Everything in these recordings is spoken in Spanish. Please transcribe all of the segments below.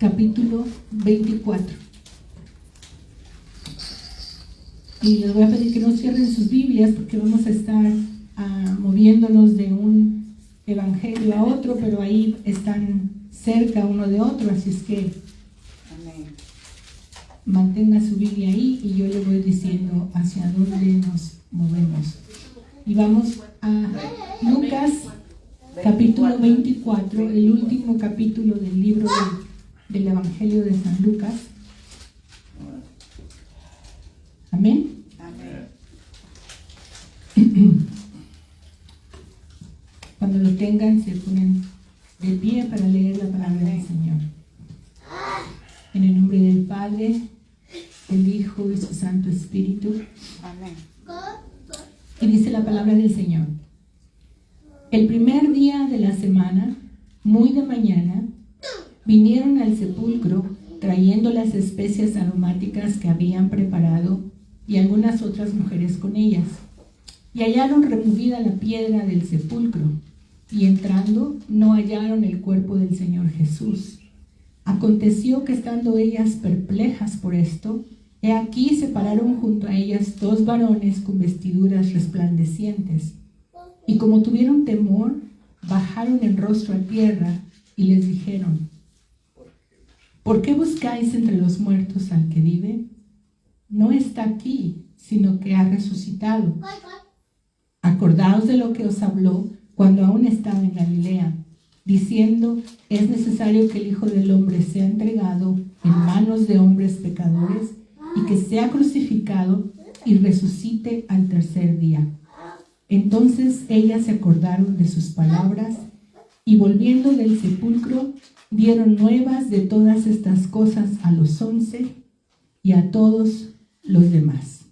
capítulo 24. Y les voy a pedir que no cierren sus Biblias porque vamos a estar moviéndonos de un evangelio a otro, pero ahí están cerca uno de otro, así es que amén. Mantenga su Biblia ahí y yo le voy diciendo hacia dónde nos movemos. Y vamos a Lucas capítulo 24, el último capítulo del libro del Evangelio de San Lucas. Amén. Amén. Cuando lo tengan, se ponen de pie para leer la palabra del Señor. En el nombre del Padre, del Hijo y su Santo Espíritu. Amén. Y dice la palabra del Señor. El primer día de la semana, muy de mañana, vinieron al sepulcro trayendo las especias aromáticas que habían preparado y algunas otras mujeres con ellas. Y hallaron removida la piedra del sepulcro, y entrando no hallaron el cuerpo del Señor Jesús. Aconteció que estando ellas perplejas por esto, he aquí se pararon junto a ellas dos varones con vestiduras resplandecientes, y como tuvieron temor, bajaron el rostro a tierra y les dijeron: ¿por qué buscáis entre los muertos al que vive? No está aquí, sino que ha resucitado. Acordaos de lo que os habló cuando aún estaba en Galilea, diciendo: es necesario que el Hijo del Hombre sea entregado en manos de hombres pecadores y que sea crucificado y resucite al tercer día. Entonces ellas se acordaron de sus palabras y volviendo del sepulcro dieron nuevas de todas estas cosas a los 11 y a todos los demás.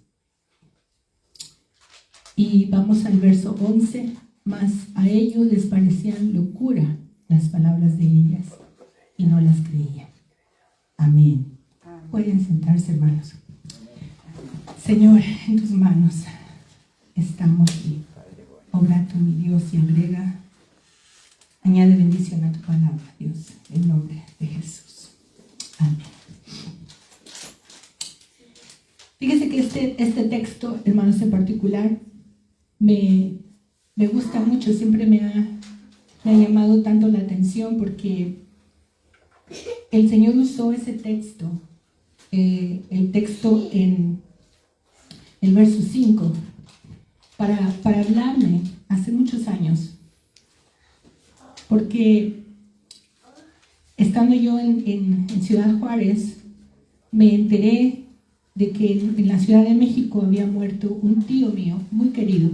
Y vamos al verso 11. Mas a ellos les parecían locura las palabras de ellas y no las creían. Amén. Pueden sentarse, hermanos. Señor, en tus manos estamos y obra tú, mi Dios, y añade bendición a tu palabra, Dios, en nombre de Jesús. Amén. Fíjese que este texto, hermanos, en particular, me gusta mucho, siempre me ha llamado tanto la atención porque el Señor usó ese texto, el texto en el verso 5, para hablarme hace muchos años. Porque estando yo en Ciudad Juárez, me enteré de que en la Ciudad de México había muerto un tío mío, muy querido,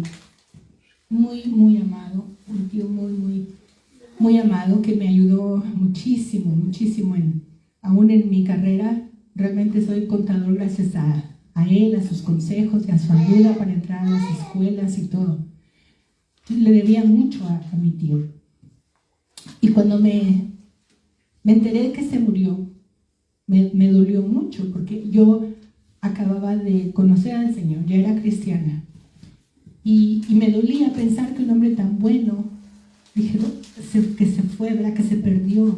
muy amado, un tío muy amado que me ayudó muchísimo aún en mi carrera. Realmente soy contador gracias a él, a sus consejos y a su ayuda para entrar a las escuelas y todo. Entonces, le debía mucho a mi tío. Y cuando me enteré que se murió, me dolió mucho porque yo acababa de conocer al Señor, ya era cristiana. Y me dolía pensar que un hombre tan bueno, dije, que se fue, ¿verdad? Que se perdió.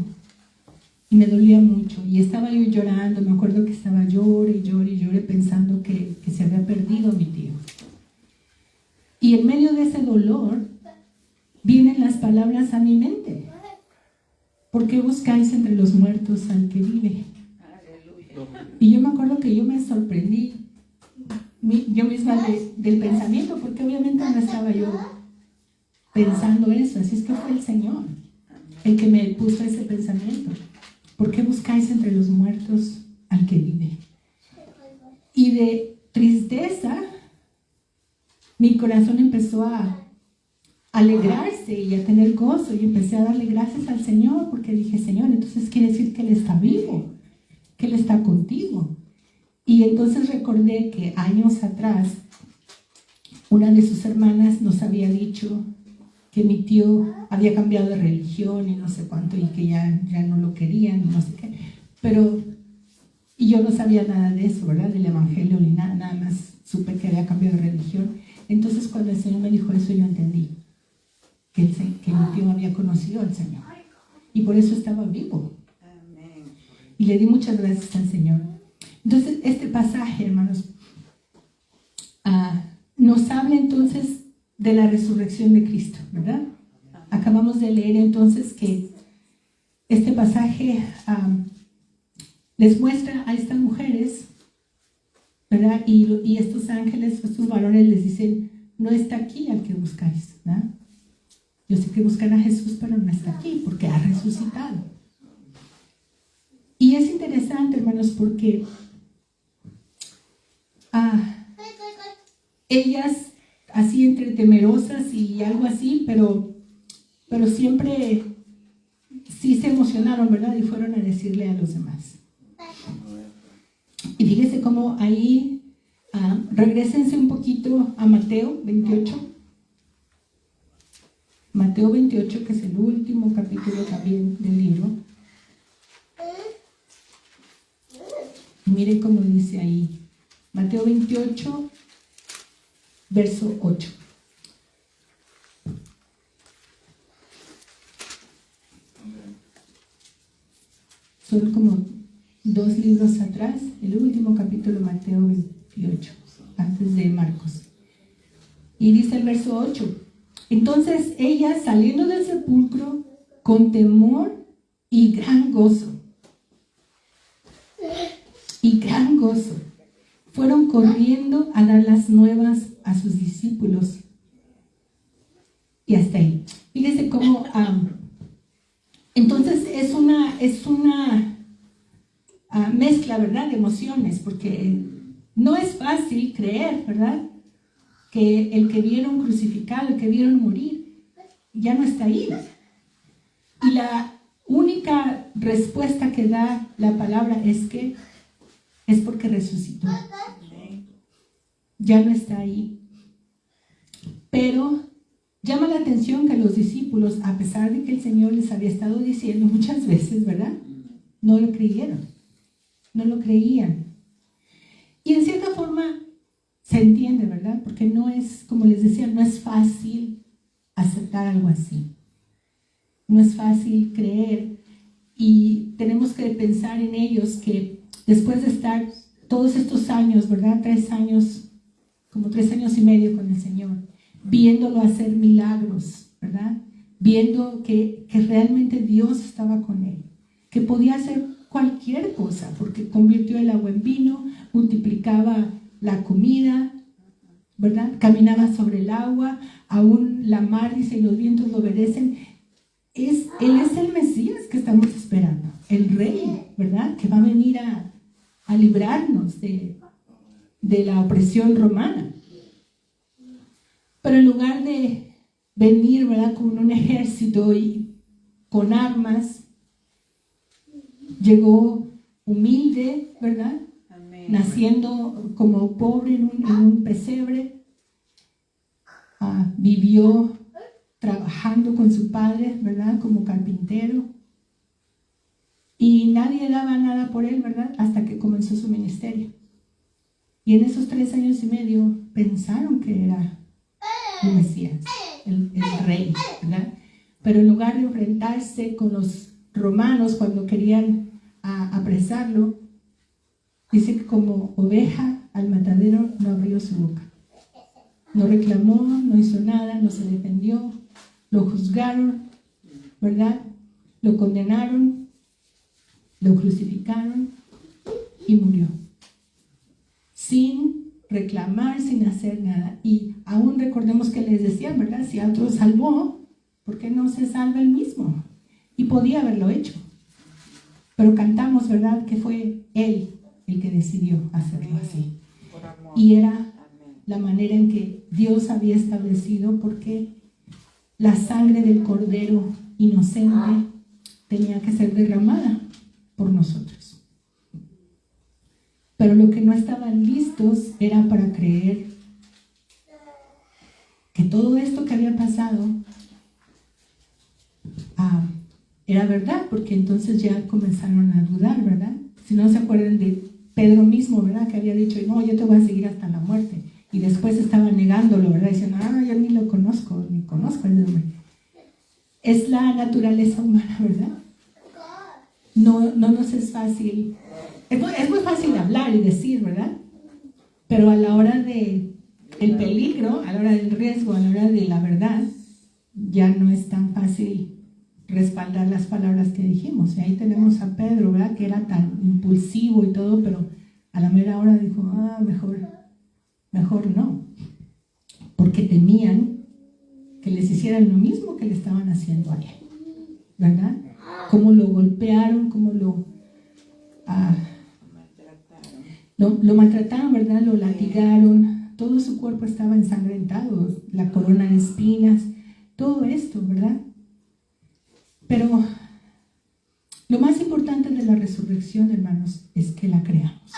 Y me dolía mucho. Y estaba yo llorando, me acuerdo que estaba llore pensando que se había perdido mi tío. Y en medio de ese dolor, vienen las palabras a mi mente. ¿Por qué buscáis entre los muertos al que vive? Y yo me acuerdo que yo me sorprendí yo misma del pensamiento, porque obviamente no estaba yo pensando eso, así es que fue el Señor el que me puso ese pensamiento. ¿Por qué buscáis entre los muertos al que vive? Y de tristeza mi corazón empezó a alegrarse y a tener gozo, y empecé a darle gracias al Señor, porque dije: Señor, entonces quiere decir que Él está vivo, que Él está contigo. Y entonces recordé que años atrás una de sus hermanas nos había dicho que mi tío había cambiado de religión y no sé cuánto, y que ya no lo querían y no sé qué. Y yo no sabía nada de eso, ¿verdad? Del evangelio ni nada más supe que había cambiado de religión. Entonces cuando el Señor me dijo eso, yo entendí que mi tío había conocido al Señor y por eso estaba vivo. y le di muchas gracias al Señor. Entonces, este pasaje, hermanos, nos habla entonces de la resurrección de Cristo, ¿verdad? Acabamos de leer entonces que este pasaje les muestra a estas mujeres, ¿verdad? Y estos ángeles, estos varones les dicen, no está aquí al que buscáis, ¿verdad? Yo sé que buscan a Jesús, pero no está aquí porque ha resucitado. Y es interesante, hermanos, porque ellas, así entre temerosas y algo así, pero siempre sí se emocionaron, ¿verdad? Y fueron a decirle a los demás. Y fíjese cómo ahí, regrésense un poquito a Mateo 28. Mateo 28, que es el último capítulo también del libro. Y miren cómo dice ahí. Mateo 28, verso 8. Son como 2 libros atrás, el último capítulo, Mateo 28, antes de Marcos. Y dice el verso 8. Entonces ellas, saliendo del sepulcro con temor y gran gozo, fueron corriendo a dar las nuevas a sus discípulos. Y hasta ahí. Fíjense cómo entonces es una mezcla, ¿verdad?, de emociones, porque no es fácil creer, ¿verdad?, que el que vieron crucificado, el que vieron morir, ya no está ahí. Y la única respuesta que da la palabra es que es porque resucitó. Ya no está ahí. Pero llama la atención que los discípulos, a pesar de que el Señor les había estado diciendo muchas veces, ¿verdad?, no lo creyeron, no lo creían. Y en cierta forma se entiende, ¿verdad? Porque no es, como les decía, no es fácil aceptar algo así. No es fácil creer, y tenemos que pensar en ellos que después de estar todos estos años, ¿verdad?, 3 años, como 3 años y medio con el Señor, viéndolo hacer milagros, ¿verdad?, viendo que realmente Dios estaba con él, que podía hacer cualquier cosa, porque convirtió el agua en vino, multiplicaba la comida, ¿verdad?, caminaba sobre el agua, aún la mar, dice, y los vientos lo obedecen. Él es el Mesías que estamos esperando, el Rey, ¿verdad?, que va a venir a librarnos de la opresión romana. Pero en lugar de venir, ¿verdad?, con un ejército y con armas, llegó humilde, ¿verdad?, amén, naciendo como pobre en un pesebre. Vivió trabajando con su padre, ¿verdad?, como carpintero. Y nadie daba nada por él, ¿verdad?, hasta que comenzó su ministerio. Y en esos 3 años y medio pensaron que era el Mesías, el Rey, ¿verdad? Pero en lugar de enfrentarse con los romanos cuando querían apresarlo, dice que como oveja al matadero no abrió su boca. No reclamó, no hizo nada, no se defendió. Lo juzgaron, ¿verdad? Lo condenaron, lo crucificaron y murió. Sin reclamar, sin hacer nada. Y aún recordemos que les decían, ¿verdad?, si a otro salvó, ¿por qué no se salva él mismo? Y podía haberlo hecho. Pero cantamos, ¿verdad?, que fue él el que decidió hacerlo así. Y era la manera en que Dios había establecido, porque la sangre del Cordero inocente tenía que ser derramada por nosotros. Pero lo que no estaban listos era para creer que todo esto que había pasado era verdad, porque entonces ya comenzaron a dudar, ¿verdad? Si no se acuerdan de Pedro mismo, ¿verdad?, que había dicho, no, yo te voy a seguir hasta la muerte. Y después estaba negándolo, ¿verdad?, diciendo, yo ni lo conozco, ni conozco el nombre. Es la naturaleza humana, ¿verdad? no nos es fácil. Es muy fácil hablar y decir, ¿verdad? Pero a la hora del peligro, a la hora del riesgo, a la hora de la verdad, ya no es tan fácil respaldar las palabras que dijimos. Y ahí tenemos a Pedro, ¿verdad? Que era tan impulsivo y todo, pero a la mera hora dijo, mejor no. Porque temían que les hicieran lo mismo que le estaban haciendo a él, ¿verdad? Cómo lo golpearon, cómo lo maltrataron, ¿verdad? Lo latigaron, todo su cuerpo estaba ensangrentado, la corona de espinas, todo esto, ¿verdad? Pero lo más importante de la resurrección, hermanos, es que la creamos.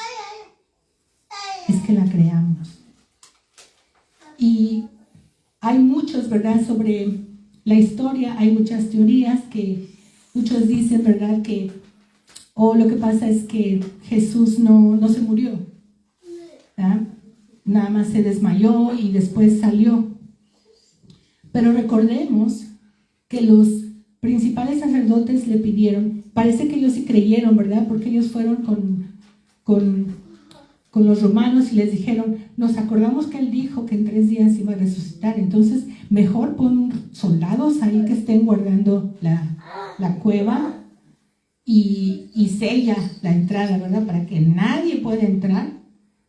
Es que la creamos. Y hay muchos, ¿verdad? Sobre la historia, hay muchas teorías que muchos dicen, ¿verdad? Que lo que pasa es que Jesús no se murió, ¿verdad? Nada más se desmayó y después salió. Pero recordemos que los principales sacerdotes le pidieron, parece que ellos sí creyeron, ¿verdad? Porque ellos fueron con los romanos y les dijeron, nos acordamos que él dijo que en 3 días iba a resucitar, entonces mejor pon soldados ahí que estén guardando la cueva y sella la entrada, ¿verdad? Para que nadie pueda entrar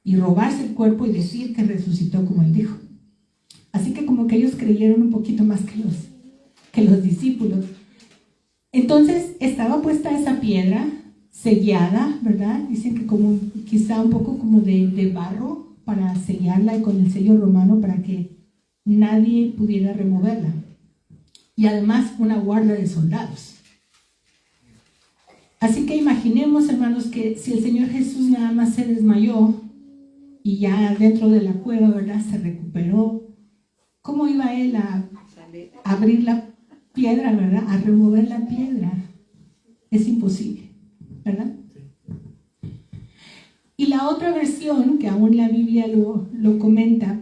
y robarse el cuerpo y decir que resucitó como él dijo. Así que como que ellos creyeron un poquito más que los discípulos. Entonces estaba puesta esa piedra sellada, ¿verdad? Dicen que como quizá un poco como de barro para sellarla y con el sello romano para que nadie pudiera removerla. Y además una guardia de soldados. Así que imaginemos, hermanos, que si el Señor Jesús nada más se desmayó y ya dentro de la cueva, ¿verdad? Se recuperó. ¿Cómo iba él a abrir la piedra, ¿verdad? A remover la piedra. Es imposible, ¿verdad? Y la otra versión, que aún la Biblia lo comenta,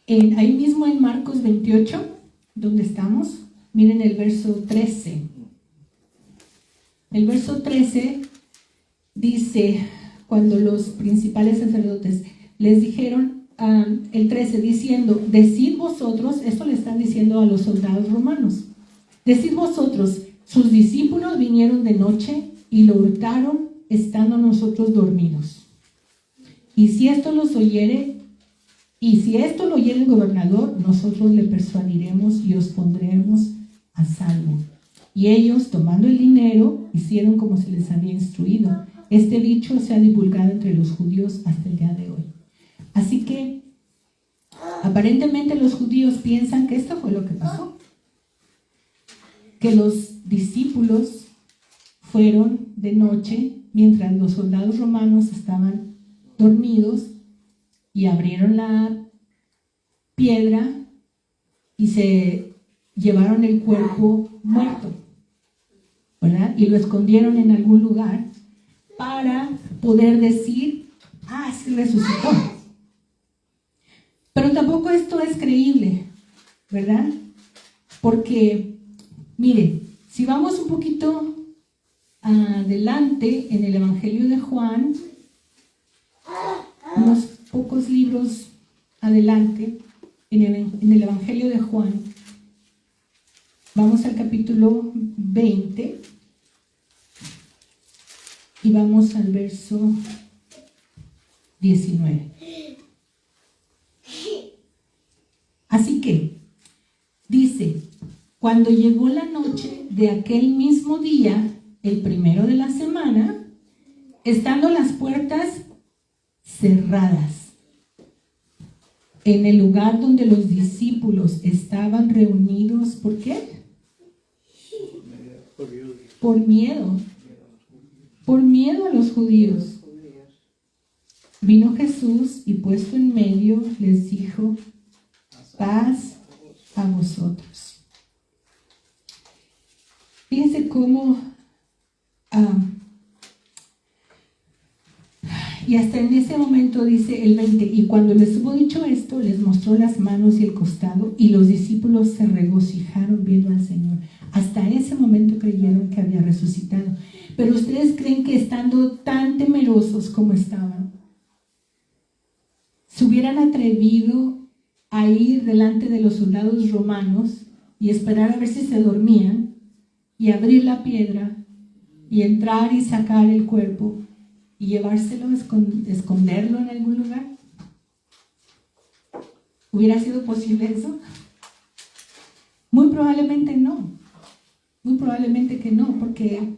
ahí mismo en Marcos 28, donde estamos, miren el verso 13. El verso 13 dice, cuando los principales sacerdotes les dijeron, el 13 diciendo, decid vosotros, esto le están diciendo a los soldados romanos, decid vosotros, sus discípulos vinieron de noche y lo hurtaron estando nosotros dormidos. Y si esto lo oyere el gobernador, nosotros le persuadiremos y os pondremos a salvo. Y ellos, tomando el dinero, hicieron como se les había instruido. Este dicho se ha divulgado entre los judíos hasta el día de hoy. Así que, aparentemente los judíos piensan que esto fue lo que pasó. Que los discípulos fueron de noche, mientras los soldados romanos estaban dormidos, y abrieron la piedra y se llevaron el cuerpo muerto, ¿verdad? Y lo escondieron en algún lugar para poder decir, sí resucitó. Pero tampoco esto es creíble, ¿verdad? Porque, miren, si vamos un poquito adelante en el Evangelio de Juan, unos pocos libros adelante, en el Evangelio de Juan, vamos al capítulo 20 y vamos al verso 19. Así que, dice, cuando llegó la noche de aquel mismo día, el primero de la semana, estando las puertas cerradas, en el lugar donde los discípulos estaban reunidos, ¿por qué? Por miedo a los judíos. Vino Jesús y puesto en medio les dijo, paz a vosotros. Fíjense cómo Y hasta en ese momento dice el 20, y cuando les hubo dicho esto, les mostró las manos y el costado, y los discípulos se regocijaron viendo al Señor. Hasta ese momento creyeron que había resucitado. Pero ustedes creen que estando tan temerosos como estaban, se hubieran atrevido a ir delante de los soldados romanos y esperar a ver si se dormían y abrir la piedra y entrar y sacar el cuerpo y llevárselo, esconderlo en algún lugar? ¿Hubiera sido posible eso? Muy probablemente no. Muy probablemente que no, porque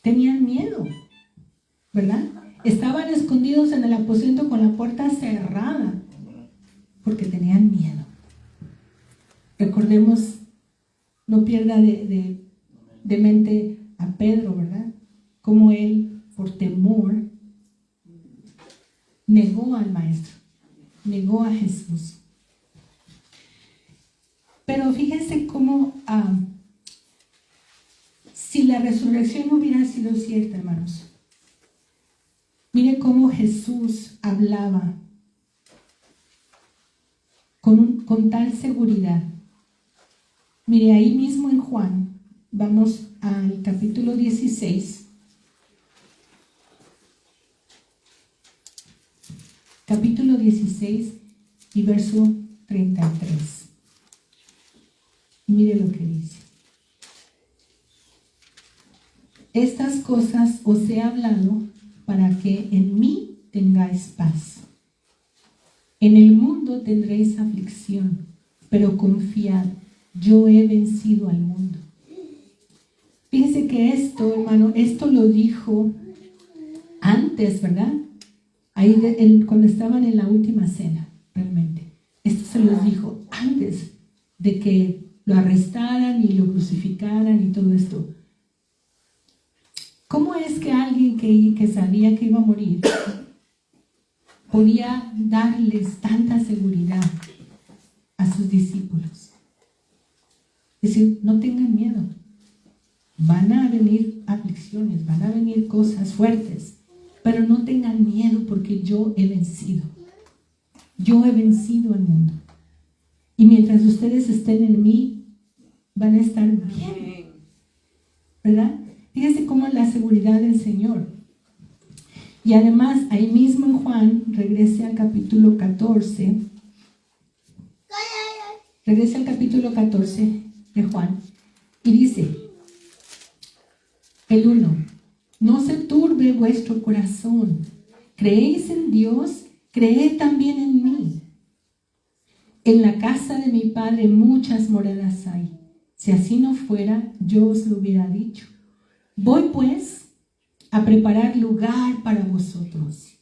tenían miedo, ¿verdad? Estaban escondidos en el aposento con la puerta cerrada, porque tenían miedo. Recordemos, no pierda de mente a Pedro, ¿verdad? Como él, por temor, negó al Maestro, negó a Jesús. Pero fíjense cómo, si la resurrección hubiera sido cierta, hermanos, mire cómo Jesús hablaba con tal seguridad. Mire, ahí mismo en Juan, vamos al capítulo 16. Capítulo 16 y verso 33. Mire lo que dice. Estas cosas os he hablado para que en mí tengáis paz. En el mundo tendréis aflicción, pero confiad, yo he vencido al mundo. Fíjense que esto, hermano, esto lo dijo antes, ¿verdad? Ahí cuando estaban en la última cena, realmente. Esto se los dijo antes de que lo arrestaran y lo crucificaran y todo esto. ¿Cómo es que alguien que sabía que iba a morir podía darles tanta seguridad a sus discípulos? Es decir, no tengan miedo. Van a venir aflicciones, van a venir cosas fuertes, pero no tengan miedo porque yo he vencido. Yo he vencido al mundo. Y mientras ustedes estén en mí, van a estar bien. ¿Verdad? Fíjense cómo es la seguridad del Señor. Y además, ahí mismo en Juan, regrese al capítulo 14. Regrese al capítulo 14 de Juan. Y dice, el 1, no se turbe vuestro corazón. ¿Creéis en Dios? Creed también en mí. En la casa de mi Padre muchas moradas hay. Si así no fuera, yo os lo hubiera dicho. Voy pues a preparar lugar para vosotros.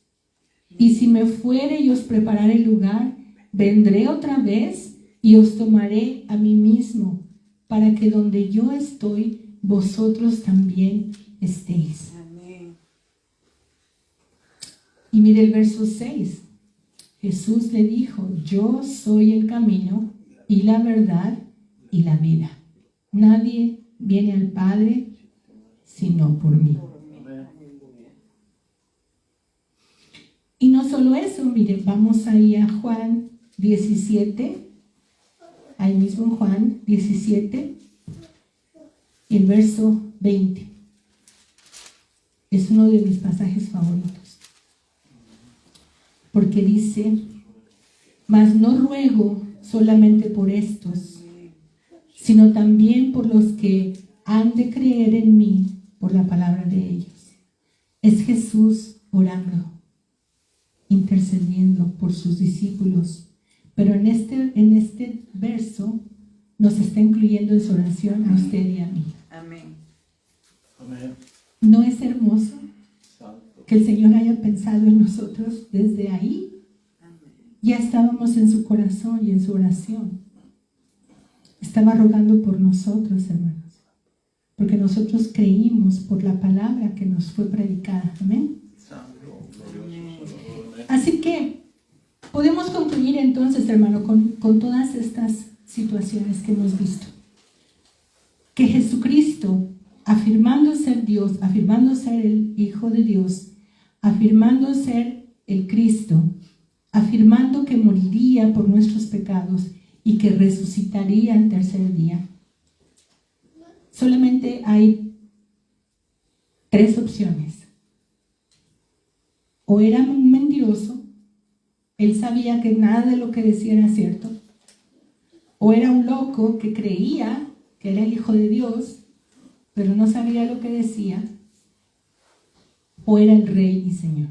Y si me fuere y os prepararé lugar, vendré otra vez y os tomaré a mí mismo, para que donde yo estoy, vosotros también estéis. Amén. Y mire el verso 6. Jesús le dijo, yo soy el camino y la verdad y la vida. Nadie viene al Padre sino por mí. Y no solo eso, mire, vamos ahí a Juan 17, ahí mismo en Juan 17, el verso 20. Es uno de mis pasajes favoritos. Porque dice, mas no ruego solamente por estos, sino también por los que han de creer en mí por la palabra de ellos. Es Jesús orando, intercediendo por sus discípulos. Pero en este verso nos está incluyendo en su oración a usted y a mí. Amén. ¿No es hermoso que el Señor haya pensado en nosotros desde ahí? Ya estábamos en su corazón y en su oración. Estaba rogando por nosotros, hermanos, porque nosotros creímos por la palabra que nos fue predicada. Amén. Así que podemos concluir entonces, hermano, con todas estas situaciones que hemos visto. Que Jesucristo, afirmando ser Dios, afirmando ser el Hijo de Dios, afirmando ser el Cristo, afirmando que moriría por nuestros pecados y que resucitaría al tercer día. Solamente hay 3 opciones. O era un mentiroso, él sabía que nada de lo que decía era cierto, o era un loco que creía que era el Hijo de Dios, pero no sabía lo que decía, o era el Rey y Señor.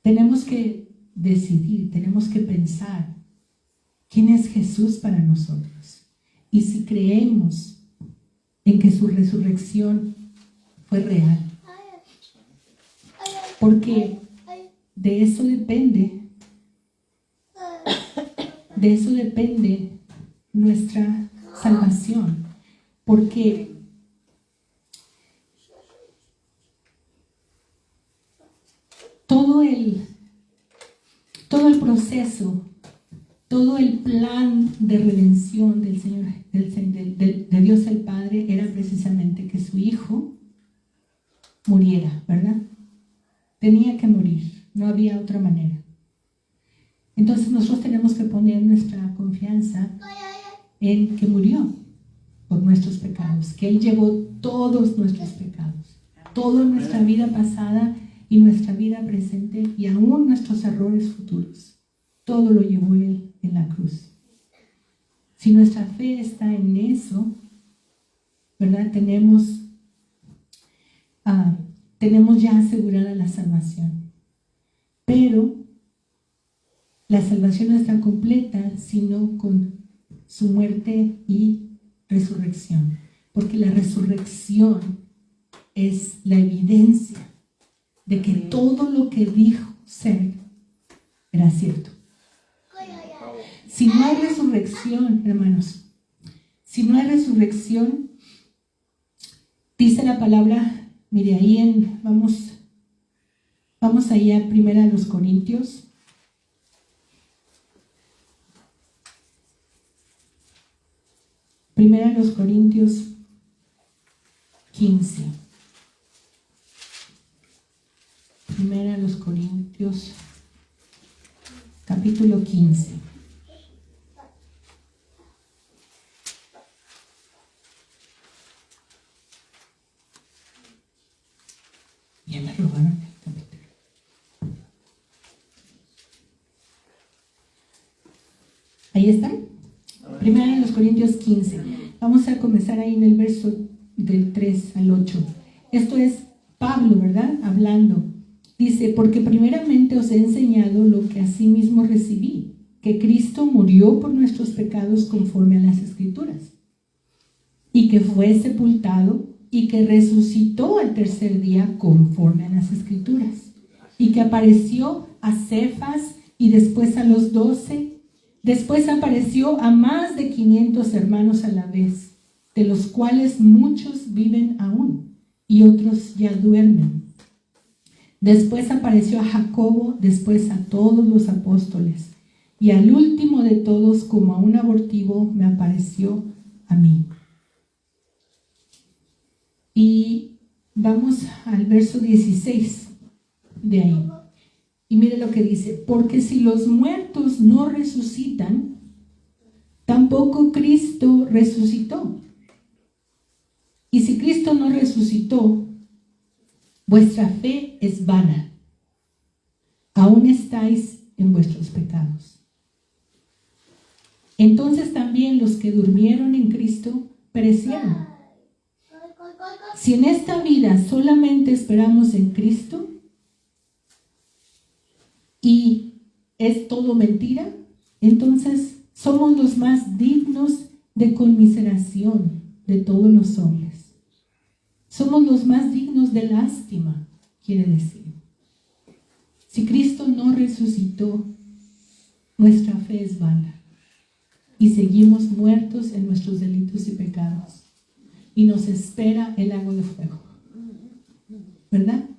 Tenemos que decidir, tenemos que pensar quién es Jesús para nosotros. Y si creemos en que su resurrección fue real. Porque de eso depende nuestra salvación. Porque todo el proceso, todo el plan de redención del Señor, de Dios el Padre, era precisamente que su Hijo muriera, ¿verdad? Tenía que morir, no había otra manera. Entonces nosotros tenemos que poner nuestra confianza en que murió por nuestros pecados, que Él llevó todos nuestros pecados, toda nuestra vida pasada y nuestra vida presente y aún nuestros errores futuros. Todo lo llevó Él en la cruz. Si nuestra fe está en eso, ¿verdad? Tenemos ya asegurada la salvación. Pero la salvación no está completa sino con su muerte y resurrección. Porque la resurrección es la evidencia de que todo lo que dijo ser era cierto. Si no hay resurrección, hermanos, si no hay resurrección, dice la palabra, mire ahí vamos ahí a 1 Corintios. Primera a los Corintios 15. Primera a los Corintios, capítulo 15. Ya me robaron el capítulo. Ahí están. Primera a los Corintios 15. Vamos a comenzar ahí en el verso del 3 al 8. Esto es Pablo, ¿verdad? Hablando. Dice, porque primeramente os he enseñado lo que asimismo recibí, que Cristo murió por nuestros pecados conforme a las Escrituras, y que fue sepultado, y que resucitó al tercer día conforme a las Escrituras, y que apareció a Cefas y después a los 12, después apareció a más de 500 hermanos a la vez, de los cuales muchos viven aún, y otros ya duermen. Después apareció a Jacobo, después a todos los apóstoles, y al último de todos, como a un abortivo, me apareció a mí. Y vamos al verso 16 de ahí. Y mire lo que dice, porque si los muertos no resucitan, tampoco Cristo resucitó. Y si Cristo no resucitó, vuestra fe es vana. Aún estáis en vuestros pecados. Entonces también los que durmieron en Cristo perecieron. Si en esta vida solamente esperamos en Cristo y es todo mentira, entonces somos los más dignos de conmiseración de todos los hombres. Somos los más dignos de lástima, quiere decir. Si Cristo no resucitó, nuestra fe es vana y seguimos muertos en nuestros delitos y pecados y nos espera el lago de fuego, ¿verdad?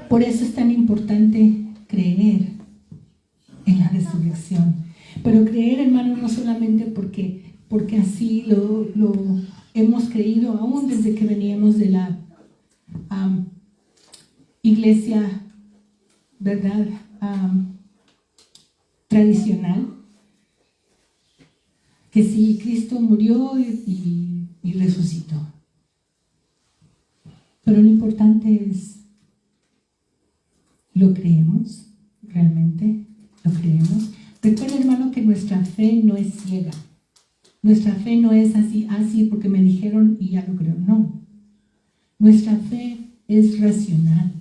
Por eso es tan importante creer en la resurrección. Pero creer, hermano, no solamente porque así hemos creído aún desde que veníamos de la iglesia, ¿verdad? Tradicional, que sí, Cristo murió y resucitó. Pero lo importante es, ¿lo creemos? ¿Realmente lo creemos? Recuerda, hermano, que nuestra fe no es ciega. Nuestra fe no es así porque me dijeron y ya lo creo. No. Nuestra fe es racional.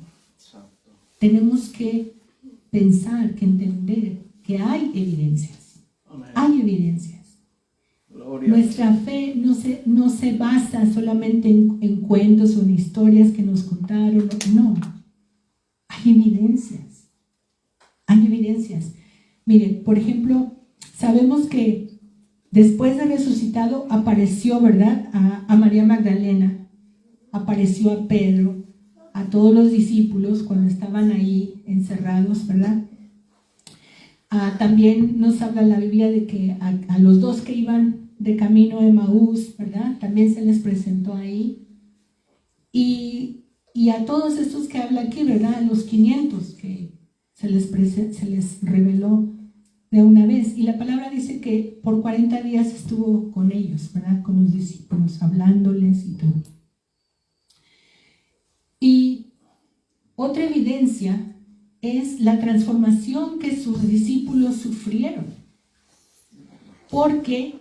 Tenemos que pensar, que entender que hay evidencias. Amén. Hay evidencias. Gloria. Nuestra fe no se basa solamente en cuentos o en historias que nos contaron. No. Hay evidencias. Hay evidencias. Miren, por ejemplo, sabemos que después de resucitado apareció, ¿verdad?, a María Magdalena, apareció a Pedro, a todos los discípulos cuando estaban ahí encerrados, ¿verdad? También nos habla la Biblia de que a los dos que iban de camino a Emaús, ¿verdad?, también se les presentó ahí. Y a todos estos que habla aquí, ¿verdad?, a los 500 que se les reveló de una vez. Y la palabra dice que por 40 días estuvo con ellos, ¿verdad?, con los discípulos, hablándoles y todo. Y otra evidencia es la transformación que sus discípulos sufrieron. Porque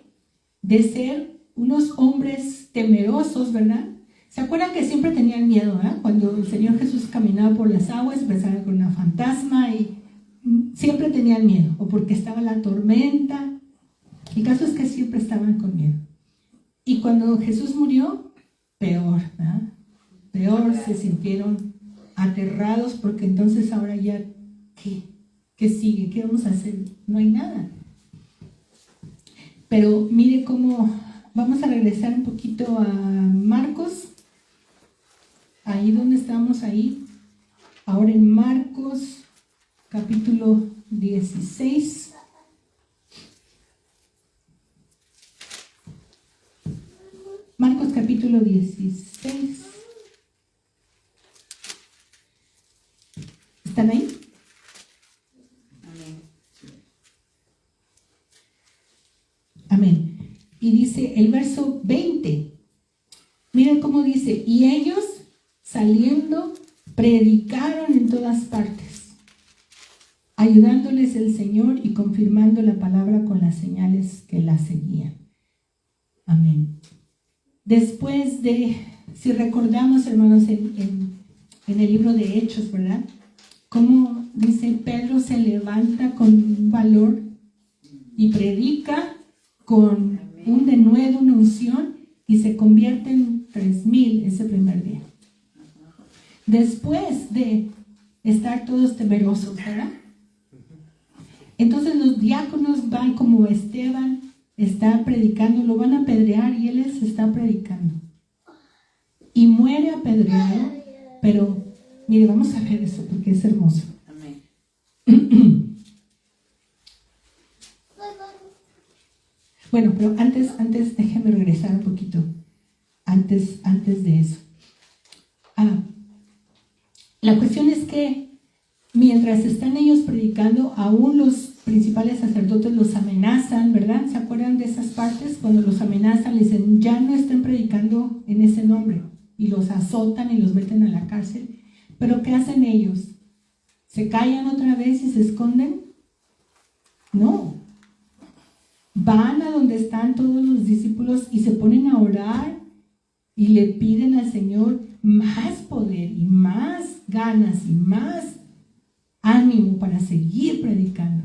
de ser unos hombres temerosos, ¿verdad? ¿Se acuerdan que siempre tenían miedo, ¿verdad? Cuando el Señor Jesús caminaba por las aguas, pensaban con una fantasma y siempre tenían miedo, o porque estaba la tormenta. El caso es que siempre estaban con miedo. Y cuando Jesús murió, peor, ¿verdad? Peor, se sintieron aterrados porque entonces ahora ya, ¿qué sigue? ¿Qué vamos a hacer? No hay nada. Pero mire cómo, vamos a regresar un poquito a Marcos, ahí donde estamos ahí, ahora en Marcos capítulo 16. Marcos capítulo 16. ¿Están ahí? Amén. Y dice el verso 20. Miren cómo dice: y ellos saliendo predicaron en todas partes, ayudándoles el Señor y confirmando la palabra con las señales que la seguían. Amén. Después de, si recordamos, hermanos, en el libro de Hechos, ¿verdad?, cómo dice, Pedro se levanta con valor y predica con un denuedo, una unción, y se convierte en 3,000 ese primer día. Después de estar todos temerosos, ¿verdad? Entonces los diáconos van, como Esteban está predicando, lo van a apedrear y él les está predicando. Y muere apedreado, pero mire, vamos a ver eso porque es hermoso. Amén. Bueno, pero antes déjeme regresar un poquito. Antes de eso. La cuestión es que mientras están ellos predicando, aún los principales sacerdotes los amenazan, ¿verdad? ¿Se acuerdan de esas partes? Cuando los amenazan, les dicen, ya no estén predicando en ese nombre. Y los azotan y los meten a la cárcel. ¿Pero qué hacen ellos? ¿Se callan otra vez y se esconden? No. Van a donde están todos los discípulos y se ponen a orar y le piden al Señor más poder y más ganas y más ánimo para seguir predicando.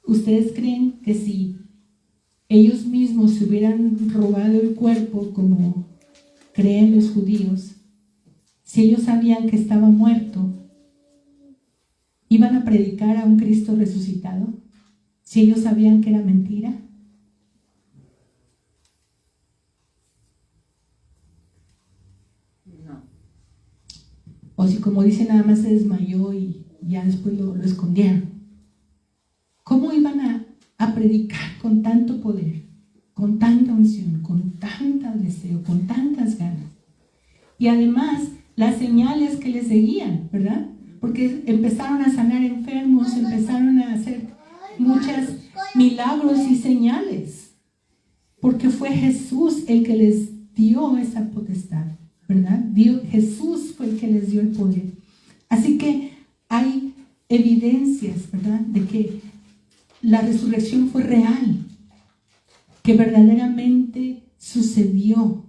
¿Ustedes creen que si ellos mismos se hubieran robado el cuerpo como creen los judíos, si ellos sabían que estaba muerto, iban a predicar a un Cristo resucitado? Si ellos sabían que era mentira. No. O si, como dice, nada más se desmayó y ya después lo escondieron. ¿Cómo iban a predicar con tanto poder? con tanta unción, con tanto deseo, con tantas ganas. Y además, las señales que les seguían, ¿verdad? Porque empezaron a sanar enfermos, empezaron a hacer muchos milagros y señales. Porque fue Jesús el que les dio esa potestad, ¿verdad? Jesús fue el que les dio el poder. Así que hay evidencias, ¿verdad?, de que la resurrección fue real, que verdaderamente sucedió.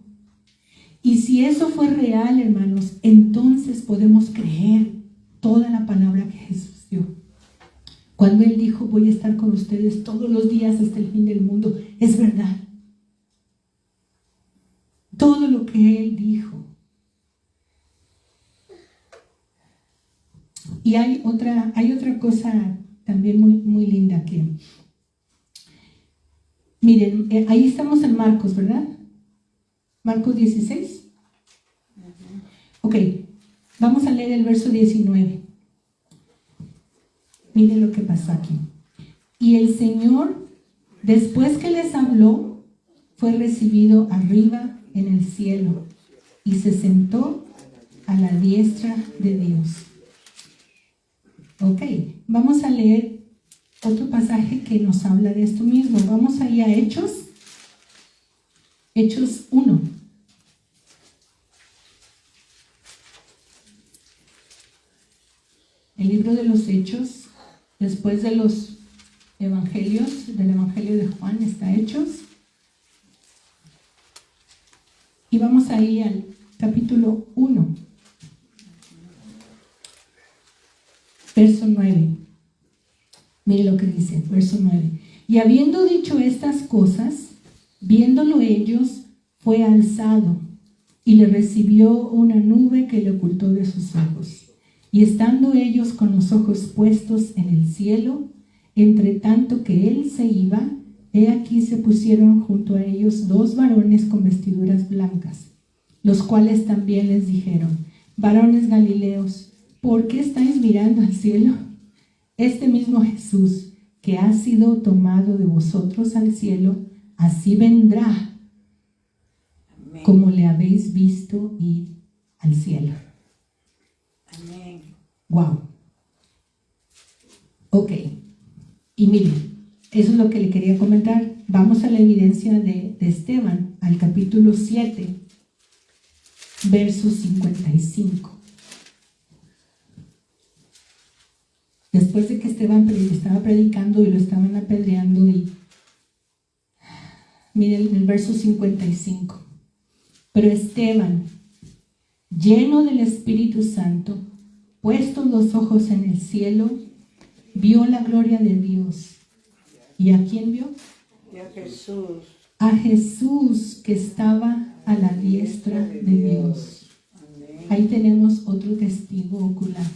Y si eso fue real, hermanos, entonces podemos creer toda la palabra que Jesús dio. Cuando Él dijo, voy a estar con ustedes todos los días hasta el fin del mundo, es verdad. Todo lo que Él dijo. Y hay otra cosa también muy linda que... Miren, ahí estamos en Marcos, ¿verdad? Marcos 16. Ok, vamos a leer el verso 19. Miren lo que pasó aquí. Y el Señor, después que les habló, fue recibido arriba en el cielo y se sentó a la diestra de Dios. Ok, vamos a leer otro pasaje que nos habla de esto mismo. Vamos ahí a Hechos 1. El libro de los Hechos, después de los evangelios, del evangelio de Juan, está Hechos. Y vamos ahí al capítulo 1, verso 9. Mire lo que dice, verso 9. Y habiendo dicho estas cosas, viéndolo ellos, fue alzado, y le recibió una nube que le ocultó de sus ojos. Y estando ellos con los ojos puestos en el cielo, entre tanto que él se iba, he aquí se pusieron junto a ellos 2 varones con vestiduras blancas, los cuales también les dijeron, varones galileos, ¿por qué estáis mirando al cielo? Este mismo Jesús, que ha sido tomado de vosotros al cielo, así vendrá, amén, como le habéis visto ir al cielo. Amén. Wow. Ok. Y miren, eso es lo que le quería comentar. Vamos a la evidencia de Esteban, al capítulo 7, verso 55. Después de que Esteban estaba predicando y lo estaban apedreando, y miren el verso 55. Pero Esteban, lleno del Espíritu Santo, puestos los ojos en el cielo, vio la gloria de Dios. ¿Y a quién vio? Y a Jesús. A Jesús, que estaba a la diestra de Dios. Amén. Ahí tenemos otro testigo ocular.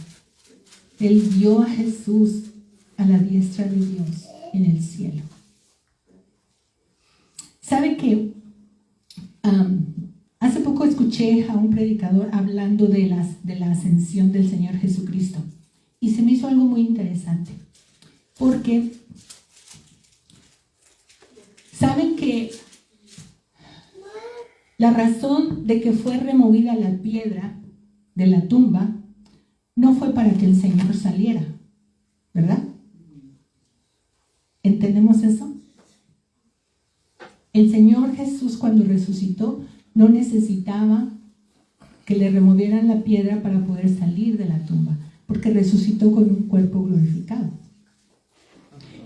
Él vio a Jesús a la diestra de Dios en el cielo. ¿Sabe qué? Hace poco escuché a un predicador hablando de la ascensión del Señor Jesucristo. Y se me hizo algo muy interesante. Porque saben que la razón de que fue removida la piedra de la tumba no fue para que el Señor saliera, ¿verdad? ¿Entendemos eso? El Señor Jesús, cuando resucitó, no necesitaba que le removieran la piedra para poder salir de la tumba, porque resucitó con un cuerpo glorificado.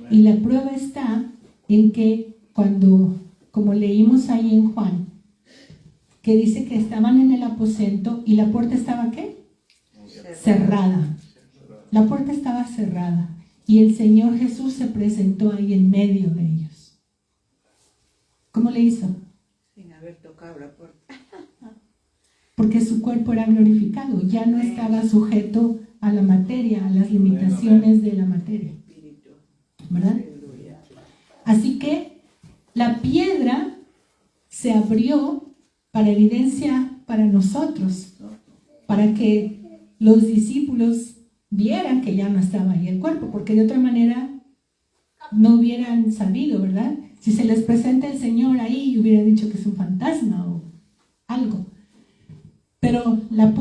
Y la prueba está en que cuando, como leímos ahí en Juan, que dice que estaban en el aposento y la puerta estaba ¿qué? Cerrada. La puerta estaba cerrada y el Señor Jesús se presentó ahí en medio de ellos. ¿Cómo le hizo? Sin haber tocado la puerta. Porque su cuerpo era glorificado, ya no estaba sujeto a la materia, a las limitaciones de la materia, ¿verdad? Así que la piedra se abrió para evidencia para nosotros, para que los discípulos vieran que ya no estaba ahí el cuerpo, porque de otra manera no hubieran sabido, ¿verdad? Si se les presenta el Señor ahí, hubiera dicho que es un fantasma o algo. Pero la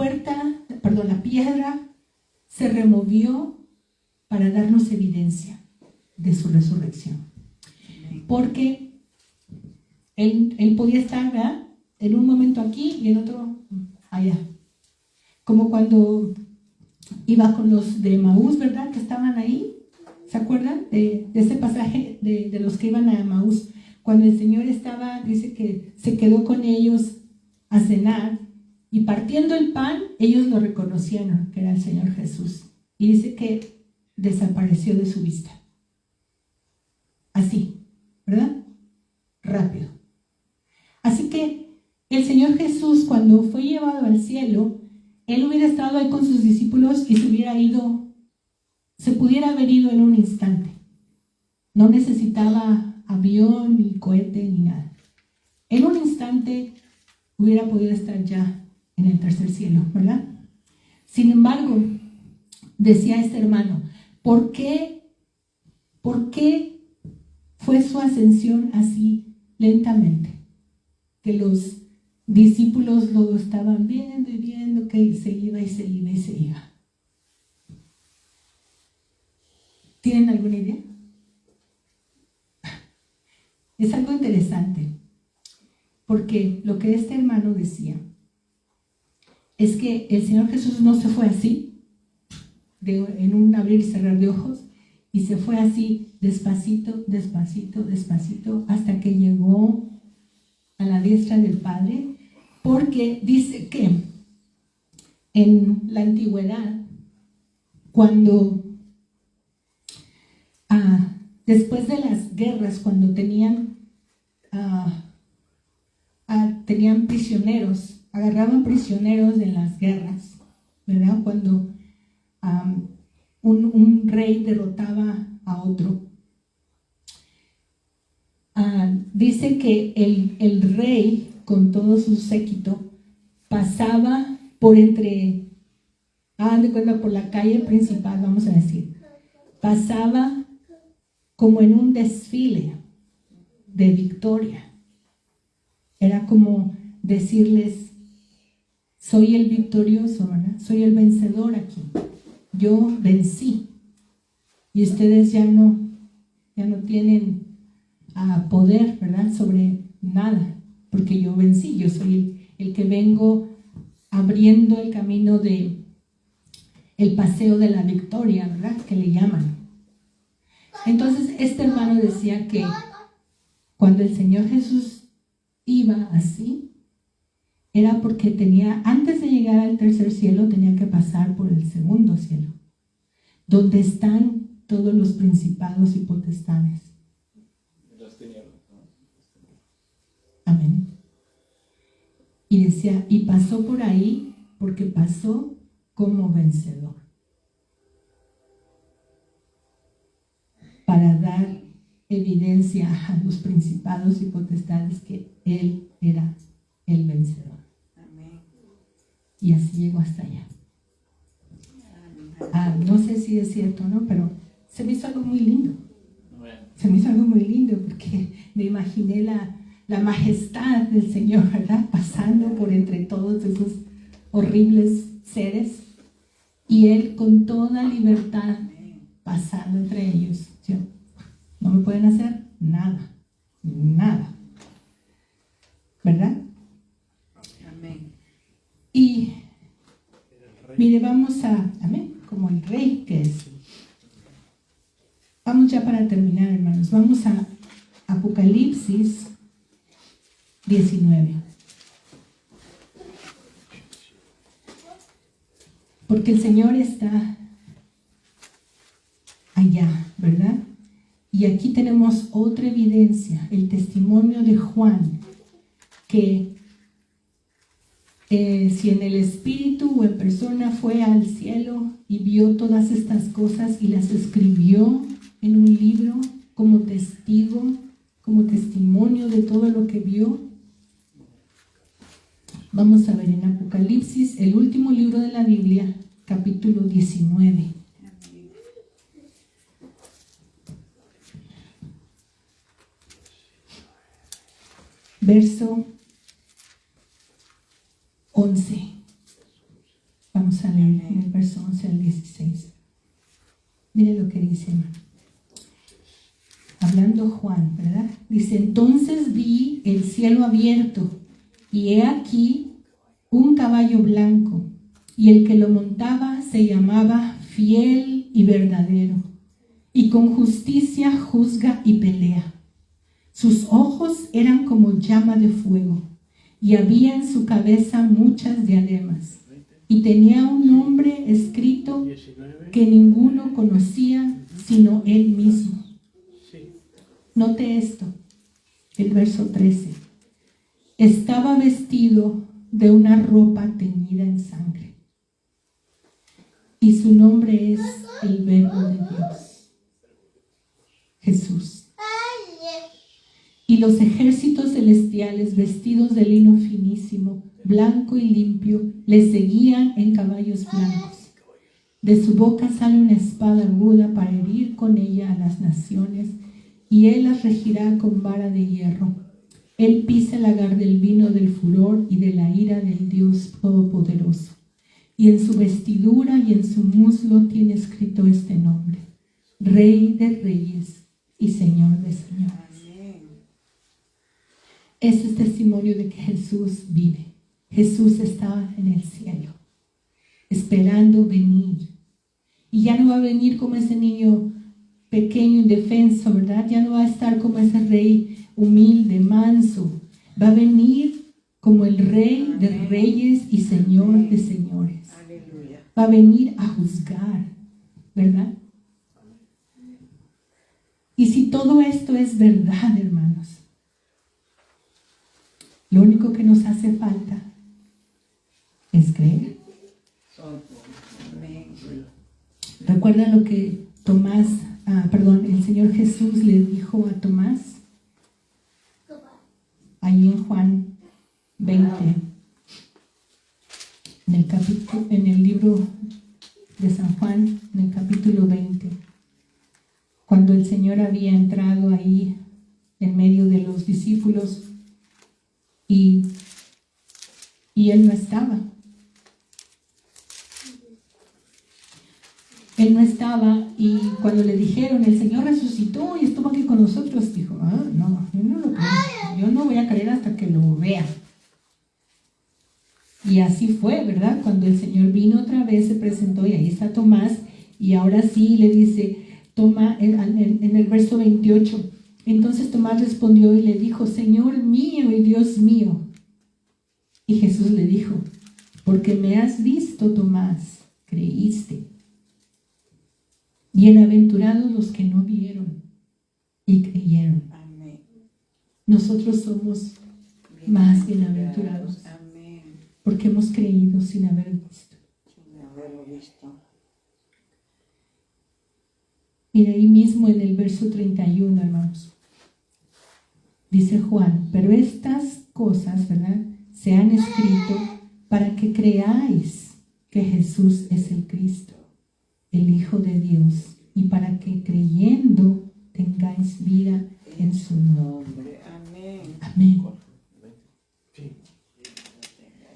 piedra se removió para darnos evidencia de su resurrección. Porque él podía estar, ¿verdad?, en un momento aquí y en otro allá. Como cuando iba con los de Emaús, ¿verdad?, que estaban ahí. ¿Se acuerdan de ese pasaje de los que iban a Emaús? Cuando el Señor estaba, dice que se quedó con ellos a cenar y partiendo el pan, ellos lo reconocieron que era el Señor Jesús. Y dice que desapareció de su vista. Así, ¿verdad? Rápido. Así que el Señor Jesús, cuando fue llevado al cielo, Él hubiera estado ahí con sus discípulos y se pudiera haber ido en un instante. No necesitaba avión, ni cohete, ni nada. En un instante hubiera podido estar ya en el tercer cielo, ¿verdad? Sin embargo, decía este hermano, ¿por qué fue su ascensión así lentamente? Que los discípulos lo estaban viendo y viendo que se iba y se iba y se iba. ¿Tienen alguna idea? Es algo interesante, porque lo que este hermano decía es que el Señor Jesús no se fue así, en un abrir y cerrar de ojos, y se fue así despacito, despacito, despacito, hasta que llegó a la diestra del Padre, porque dice que en la antigüedad, cuando después de las guerras, cuando tenían prisioneros, agarraban prisioneros en las guerras, ¿verdad? Cuando un rey derrotaba a otro. Dice que el rey, con todo su séquito, pasaba por por la calle principal, vamos a decir. Pasaba como en un desfile de victoria. Era como decirles, soy el victorioso, ¿verdad? Soy el vencedor aquí. Yo vencí. Y ustedes ya no tienen poder, ¿verdad?, sobre nada, porque yo vencí. Yo soy el que vengo abriendo el camino de el paseo de la victoria, ¿verdad?, que le llaman. Entonces este hermano decía que cuando el Señor Jesús iba así, era porque antes de llegar al tercer cielo, tenía que pasar por el segundo cielo, donde están todos los principados y potestades. Amén. Y decía, y pasó por ahí porque pasó como vencedor, para dar evidencia a los principados y potestades que Él era el vencedor. Amén. Y así llegó hasta allá. No sé si es cierto o no, pero se me hizo algo muy lindo. Se me hizo algo muy lindo porque me imaginé la majestad del Señor, ¿verdad?, pasando por entre todos esos horribles seres, y Él con toda libertad pasando entre ellos. ¿Sí? No me pueden hacer nada, ¿verdad? Amén. Y mire, vamos amén, como el rey que es. Vamos ya para terminar, hermanos. Vamos a Apocalipsis 19. Porque el Señor está allá, ¿verdad? Y aquí tenemos otra evidencia, el testimonio de Juan, que si en el espíritu o en persona fue al cielo y vio todas estas cosas y las escribió en un libro como testigo, como testimonio de todo lo que vio. Vamos a ver en Apocalipsis, el último libro de la Biblia, capítulo 19. verso 11. Vamos a leer en el verso 11 al 16. Mire lo que dice, hermano. Hablando Juan, ¿verdad? Dice, entonces vi el cielo abierto y he aquí un caballo blanco, y el que lo montaba se llamaba Fiel y Verdadero, y con justicia juzga y pelea. Sus ojos eran como llama de fuego, y había en su cabeza muchas diademas, y tenía un nombre escrito que ninguno conocía sino él mismo. Note esto, el verso 13. Estaba vestido de una ropa teñida en sangre, y su nombre es el Verbo de Dios, Jesús. Y los ejércitos celestiales, vestidos de lino finísimo, blanco y limpio, le seguían en caballos blancos. De su boca sale una espada aguda para herir con ella a las naciones, y él las regirá con vara de hierro. Él pisa el lagar del vino del furor y de la ira del Dios Todopoderoso. Y en su vestidura y en su muslo tiene escrito este nombre: Rey de Reyes y Señor de Señores. Ese es testimonio de que Jesús vive. Jesús está en el cielo, esperando venir. Y ya no va a venir como ese niño pequeño, indefenso, ¿verdad? Ya no va a estar como ese rey humilde, manso. Va a venir como el Rey de Reyes y Señor de Señores. Aleluya. Va a venir a juzgar, ¿verdad? Y si todo esto es verdad, hermanos, lo único que nos hace falta es creer. Amén. ¿Recuerdan lo que el Señor Jesús le dijo a Tomás? Ahí en Juan 20, en el libro de San Juan, en el capítulo 20, cuando el Señor había entrado ahí en medio de los discípulos y Él no estaba. Él no estaba, y cuando le dijeron, el Señor resucitó y estuvo aquí con nosotros, dijo, no, yo no lo creo, yo no voy a creer hasta que lo vea. Y así fue, ¿verdad? Cuando el Señor vino otra vez, se presentó, y ahí está Tomás, y ahora sí le dice, en el verso 28, entonces Tomás respondió y le dijo, Señor mío y Dios mío. Y Jesús le dijo, porque me has visto, Tomás, creíste. Bienaventurados los que no vieron y creyeron. Amén. Nosotros somos más bienaventurados Amén. porque hemos creído sin haber visto. Sin haberlo visto. Mira, ahí mismo en el verso 31, hermanos, dice Juan, pero estas cosas, ¿verdad?, se han escrito para que creáis que Jesús es el Cristo, el Hijo de Dios, y para que creyendo tengáis vida en su nombre. Amén. Amén.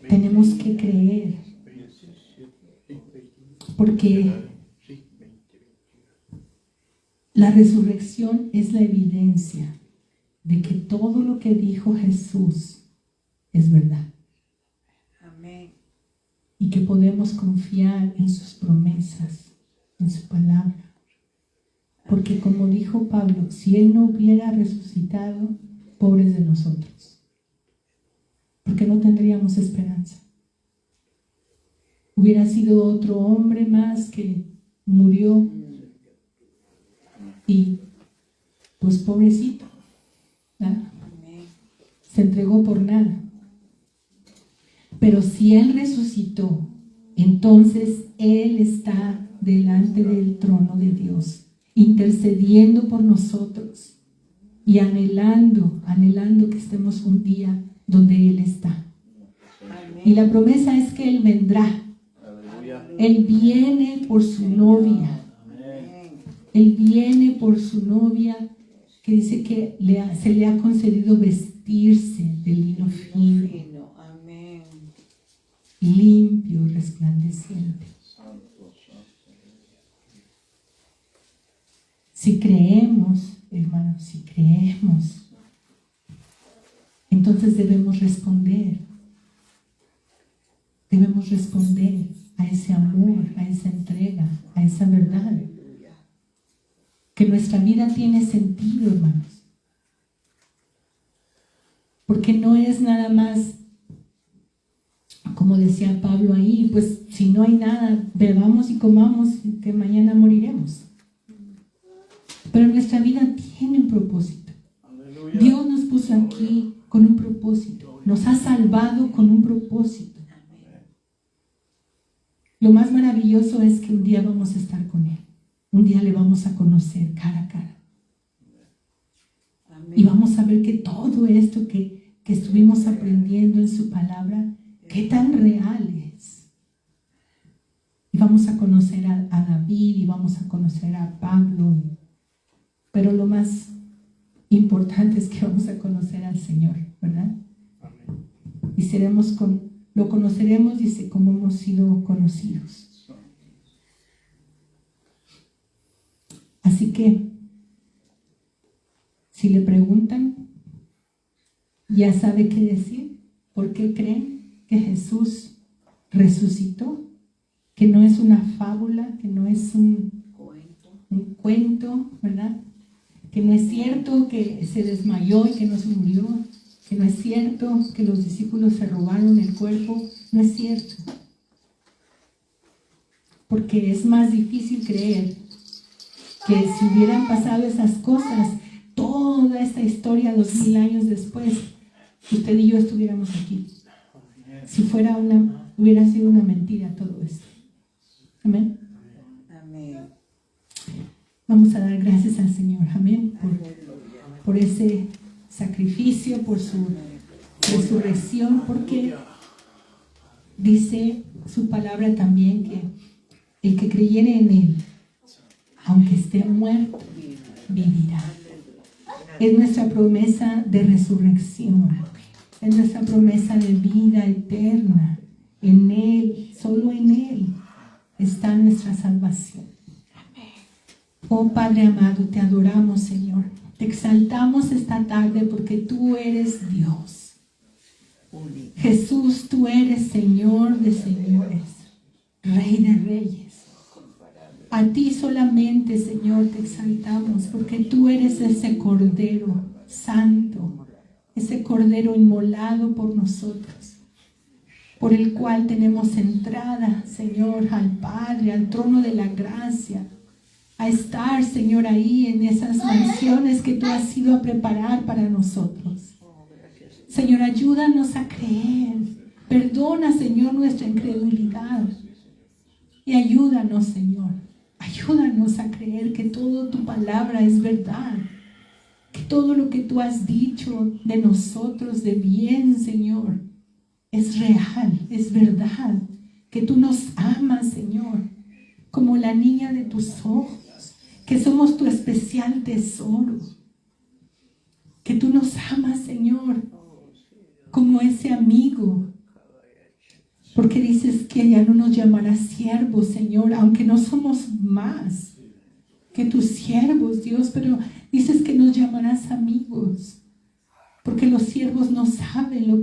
Tenemos que creer, porque la resurrección es la evidencia de que todo lo que dijo Jesús es verdad. Amén. Y que podemos confiar en sus promesas, en su palabra. Porque como dijo Pablo, si Él no hubiera resucitado, pobres de nosotros. Porque no tendríamos esperanza. Hubiera sido otro hombre más que murió y pues pobrecito, ¿verdad? Amén. Se entregó por nada. Pero si Él resucitó, entonces Él está delante del trono de Dios, intercediendo por nosotros y anhelando que estemos un día donde Él está. Amén. Y la promesa es que Él vendrá. Él viene por su novia. Amén. Él viene por su novia, que dice que se le ha concedido vestir vestirse de lino fino, Fino. Amén. limpio y resplandeciente. Si creemos, hermanos, si creemos, entonces debemos responder. Debemos responder a ese amor, a esa entrega, a esa verdad. Aleluya. Que nuestra vida tiene sentido, hermanos. Porque no es nada más, como decía Pablo ahí, pues si no hay nada, bebamos y comamos, que mañana moriremos. Pero nuestra vida tiene un propósito. Aleluya. Dios nos puso aquí con un propósito. Nos ha salvado con un propósito. Lo más maravilloso es que un día vamos a estar con Él. Un día le vamos a conocer cara a cara. Amén. Y vamos a ver que todo esto que estuvimos aprendiendo en su palabra, qué tan real es. Y vamos a conocer a David y vamos a conocer a Pablo. Pero lo más importante es que vamos a conocer al Señor, ¿verdad? Amén. Y lo conoceremos, dice, como hemos sido conocidos. Así que, si le preguntan, ya sabe qué decir. ¿Por qué creen que Jesús resucitó? Que no es una fábula, que no es un cuento, ¿verdad? Que no es cierto que se desmayó y que no se murió, que no es cierto que los discípulos se robaron el cuerpo, no es cierto. Porque es más difícil creer que si hubieran pasado esas cosas, toda esta historia 2000 años después, usted y yo estuviéramos aquí. Si hubiera sido una mentira todo esto. Amén. Amén. Vamos a dar gracias al Señor, amén, por ese sacrificio, por su resurrección, porque dice su palabra también que el que creyere en Él, aunque esté muerto, vivirá. Es nuestra promesa de resurrección, es nuestra promesa de vida eterna. En Él, solo en Él está nuestra salvación. Oh Padre amado, te adoramos, Señor. Te exaltamos esta tarde porque tú eres Dios. Jesús, tú eres Señor de señores, Rey de reyes. A ti solamente, Señor, te exaltamos porque tú eres ese Cordero Santo, ese Cordero inmolado por nosotros, por el cual tenemos entrada, Señor, al Padre, al trono de la gracia, a estar, Señor, ahí en esas mansiones que tú has ido a preparar para nosotros. Señor, ayúdanos a creer. Perdona, Señor, nuestra incredulidad. Y ayúdanos, Señor. Ayúdanos a creer que toda tu palabra es verdad. Que todo lo que tú has dicho de nosotros, de bien, Señor, es real, es verdad. Que tú nos amas, Señor, como la niña de tus ojos. Que somos tu especial tesoro. Que tú nos amas, Señor, como ese amigo. Porque dices que ya no nos llamarás siervos, Señor, aunque no somos más que tus siervos, Dios, pero dices que nos llamarás amigos. Porque los siervos no saben lo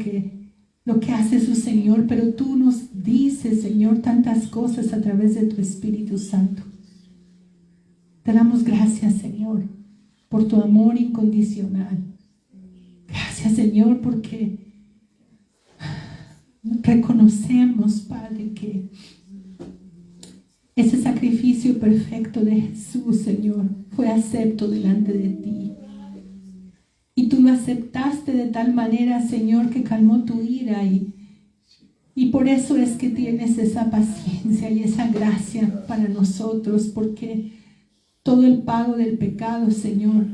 que hace su Señor, pero tú nos dices, Señor, tantas cosas a través de tu Espíritu Santo. Te damos gracias, Señor, por tu amor incondicional. Gracias, Señor, porque reconocemos, Padre, que ese sacrificio perfecto de Jesús, Señor, fue acepto delante de ti. Y tú lo aceptaste de tal manera, Señor, que calmó tu ira y por eso es que tienes esa paciencia y esa gracia para nosotros, porque todo el pago del pecado, Señor,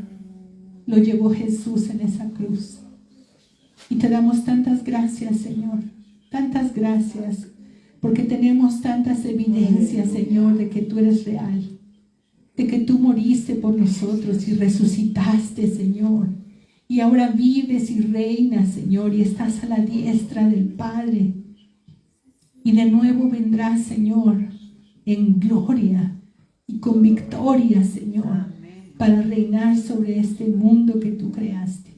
lo llevó Jesús en esa cruz. Y te damos tantas gracias, Señor, tantas gracias, porque tenemos tantas evidencias, Señor, de que tú eres real, de que tú moriste por nosotros y resucitaste, Señor, Y ahora vives y reinas, Señor, y estás a la diestra del Padre. Y de nuevo vendrás, Señor, en gloria y con victoria, Señor, para reinar sobre este mundo que tú creaste.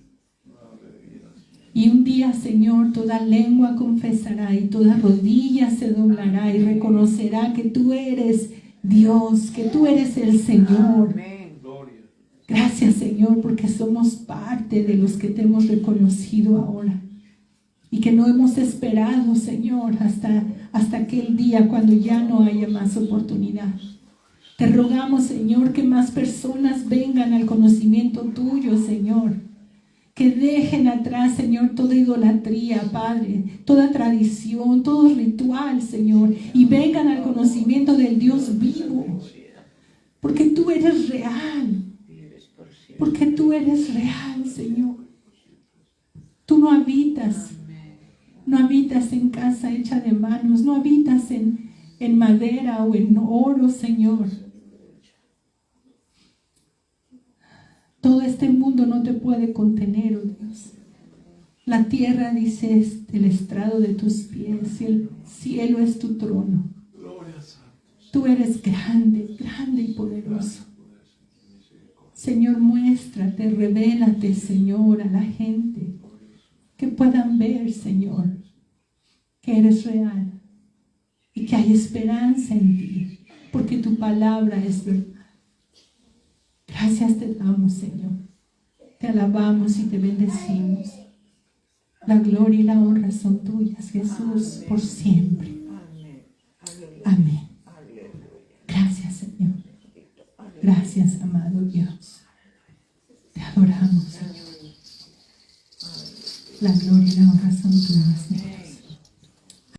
Y un día, Señor, toda lengua confesará y toda rodilla se doblará y reconocerá que tú eres Dios, que tú eres el Señor. Gracias, Señor, porque somos parte de los que te hemos reconocido ahora. Y que no hemos esperado, Señor, hasta aquel día cuando ya no haya más oportunidad. Te rogamos, Señor, que más personas vengan al conocimiento tuyo, Señor. Que dejen atrás, Señor, toda idolatría, Padre, toda tradición, todo ritual, Señor, y vengan al conocimiento del Dios vivo. Porque tú eres real. Porque tú eres real, Señor. Tú no habitas en casa hecha de manos, no habitas en madera o en oro, Señor. Todo este mundo no te puede contener, oh Dios. La tierra, dice, es el estrado de tus pies y el cielo es tu trono. Tú eres grande, grande y poderoso. Señor, muéstrate, revélate, Señor, a la gente. Que puedan ver, Señor, que eres real y que hay esperanza en ti, porque tu palabra es verdad. Gracias te damos, Señor. Te alabamos y te bendecimos. La gloria y la honra son tuyas, Jesús, por siempre. Amén. Gracias, Señor. Gracias, amado Dios. Te adoramos, Señor. La gloria y la honra son tuyas.